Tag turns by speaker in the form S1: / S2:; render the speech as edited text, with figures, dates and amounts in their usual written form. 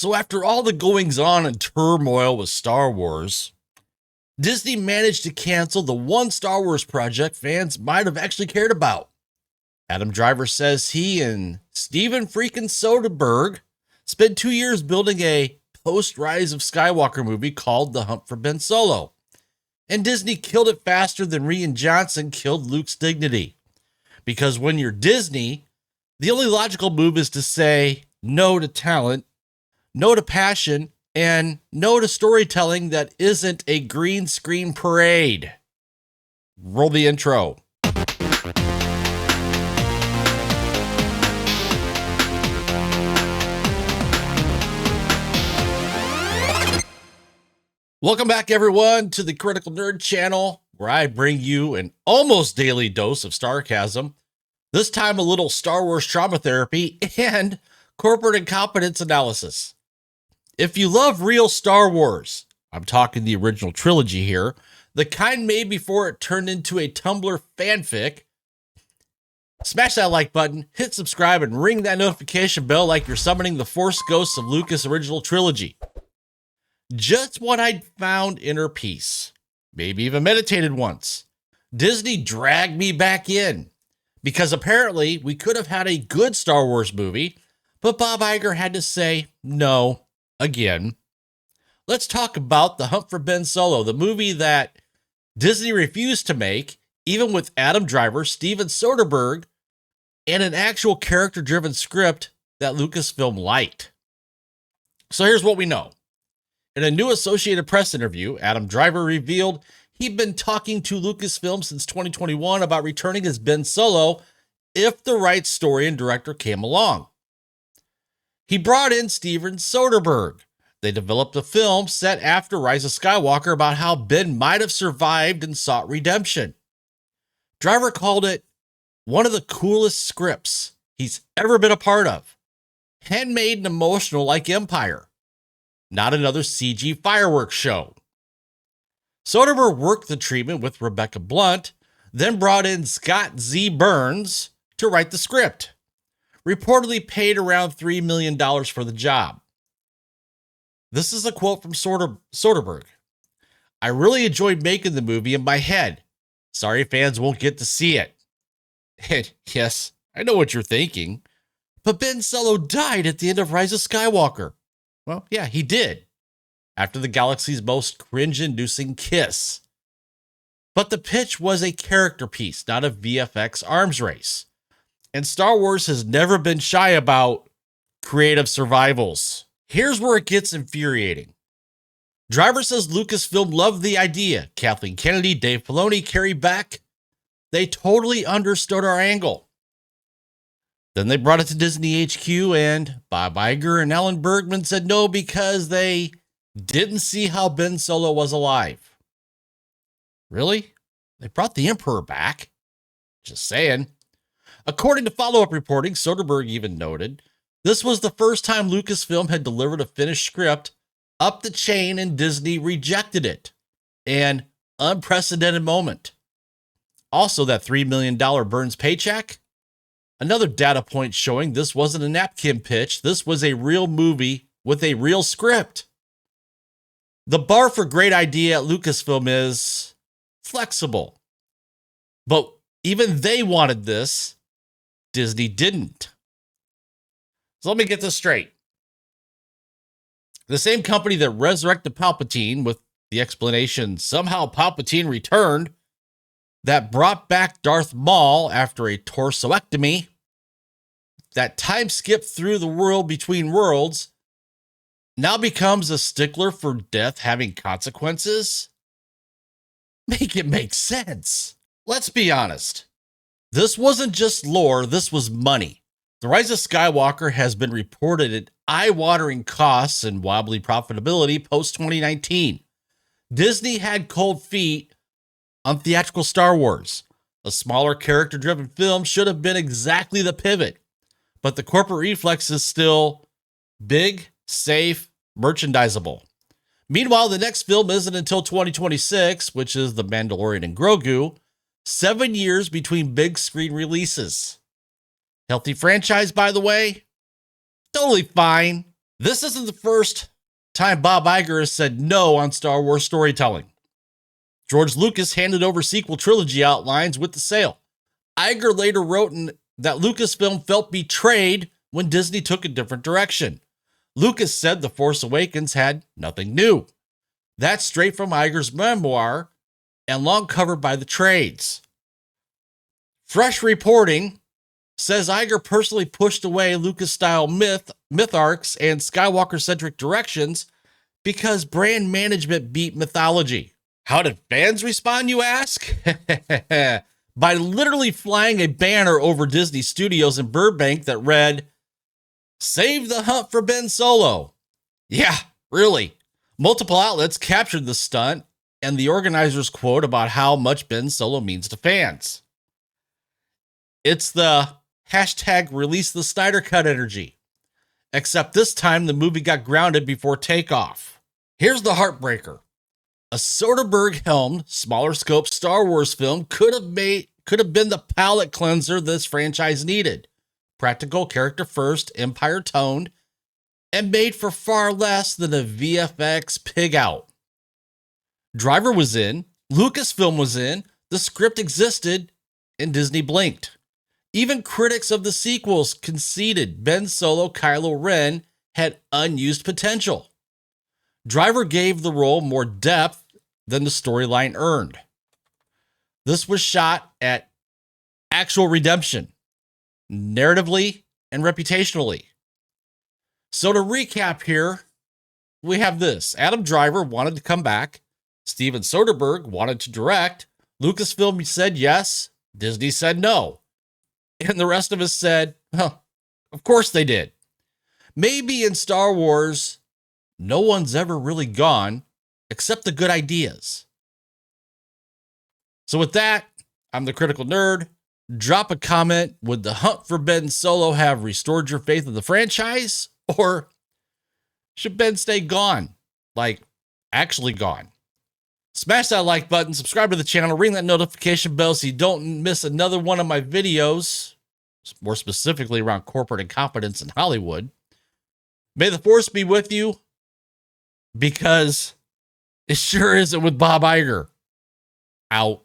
S1: So after all the goings on and turmoil with Star Wars, Disney managed to cancel the one Star Wars project fans might have actually cared about. Adam Driver says he and Steven freaking Soderbergh spent 2 years building a post-Rise of Skywalker movie called The Hunt for Ben Solo. And Disney killed it faster than Rian Johnson killed Luke's dignity. Because when you're Disney, the only logical move is to say no to talent, no to passion, and no to storytelling that isn't a green screen parade. Roll the intro. Welcome back, everyone, to the Critical Nerd channel, where I bring you an almost daily dose of sarcasm, this time a little Star Wars trauma therapy, and corporate incompetence analysis. If you love real Star Wars, I'm talking the original trilogy here, the kind made before it turned into a Tumblr fanfic, smash that like button, hit subscribe, and ring that notification bell like you're summoning the Force ghosts of Lucas' original trilogy. Just when I'd found inner peace, maybe even meditated once, Disney dragged me back in because apparently we could have had a good Star Wars movie, but Bob Iger had to say no again. Let's talk about The Hunt for Ben Solo, the movie that Disney refused to make, even with Adam Driver, Steven Soderbergh, and an actual character-driven script that Lucasfilm liked. So here's what we know. In a new Associated Press interview, Adam Driver revealed he'd been talking to Lucasfilm since 2021 about returning as Ben Solo if the right story and director came along. He brought in Steven Soderbergh. They developed a film set after Rise of Skywalker about how Ben might have survived and sought redemption. Driver called it one of the coolest scripts he's ever been a part of. Handmade and emotional like Empire. Not another CG fireworks show. Soderbergh worked the treatment with Rebecca Blunt, then brought in Scott Z. Burns to write the script. Reportedly paid around $3 million for the job. This is a quote from Soderbergh. I really enjoyed making the movie in my head. Sorry fans won't get to see it. And yes, I know what you're thinking, but Ben Solo died at the end of Rise of Skywalker. Well, yeah, he did. After the galaxy's most cringe-inducing kiss. But the pitch was a character piece, not a VFX arms race. And Star Wars has never been shy about creative survivals. Here's where it gets infuriating. Driver says Lucasfilm loved the idea. Kathleen Kennedy, Dave Filoni, Carrie Beck, they totally understood our angle. Then they brought it to Disney HQ, and Bob Iger and Alan Bergman said no because they didn't see how Ben Solo was alive. Really? They brought the Emperor back? Just saying. According to follow-up reporting, Soderbergh even noted, this was the first time Lucasfilm had delivered a finished script up the chain and Disney rejected it. An unprecedented moment. Also, that $3 million Burns paycheck? Another data point showing this wasn't a napkin pitch. This was a real movie with a real script. The bar for great idea at Lucasfilm is flexible. But even they wanted this. Disney didn't. So let me get this straight. The same company that resurrected Palpatine with the explanation somehow Palpatine returned, that brought back Darth Maul after a torsoectomy, that time skip through the world between worlds, now becomes a stickler for death having consequences? Make it make sense. Let's be honest. This wasn't just lore, this was money. The Rise of Skywalker has been reported at eye-watering costs and wobbly profitability post-2019. Disney had cold feet on theatrical Star Wars. A smaller character-driven film should have been exactly the pivot, but the corporate reflex is still big, safe, merchandisable. Meanwhile, the next film isn't until 2026, which is The Mandalorian and Grogu, 7 years between big screen releases. Healthy franchise, by the way? Totally fine. This isn't the first time Bob Iger has said no on Star Wars storytelling. George Lucas handed over sequel trilogy outlines with the sale. Iger later wrote that Lucasfilm felt betrayed when Disney took a different direction. Lucas said The Force Awakens had nothing new. That's straight from Iger's memoir and long covered by the trades. Fresh reporting says Iger personally pushed away Lucas-style myth arcs and Skywalker-centric directions because brand management beat mythology. How did fans respond, you ask? By literally flying a banner over Disney Studios in Burbank that read, "Save the hunt for Ben Solo." Yeah, really. Multiple outlets captured the stunt and the organizers' quote about how much Ben Solo means to fans. It's the hashtag release the Snyder Cut energy. Except this time the movie got grounded before takeoff. Here's the heartbreaker. A Soderbergh-helmed, smaller scope Star Wars film could have been the palate cleanser this franchise needed. Practical, character first, empire toned, and made for far less than a VFX pig out. Driver was in, Lucasfilm was in, the script existed, and Disney blinked. Even critics of the sequels conceded Ben Solo Kylo Ren had unused potential. Driver gave the role more depth than the storyline earned. This was shot at actual redemption, narratively and reputationally. So to recap here, we have this. Adam Driver wanted to come back. Steven Soderbergh wanted to direct. Lucasfilm said yes. Disney said no. And the rest of us said, of course they did. Maybe in Star Wars, no one's ever really gone except the good ideas. So with that, I'm the Critical Nerd. Drop a comment. Would the hunt for Ben Solo have restored your faith in the franchise? Or should Ben stay gone? Like, actually gone? Smash that like button, subscribe to the channel, ring that notification bell so you don't miss another one of my videos, more specifically around corporate incompetence in Hollywood. May the Force be with you, because it sure isn't with Bob Iger. Out.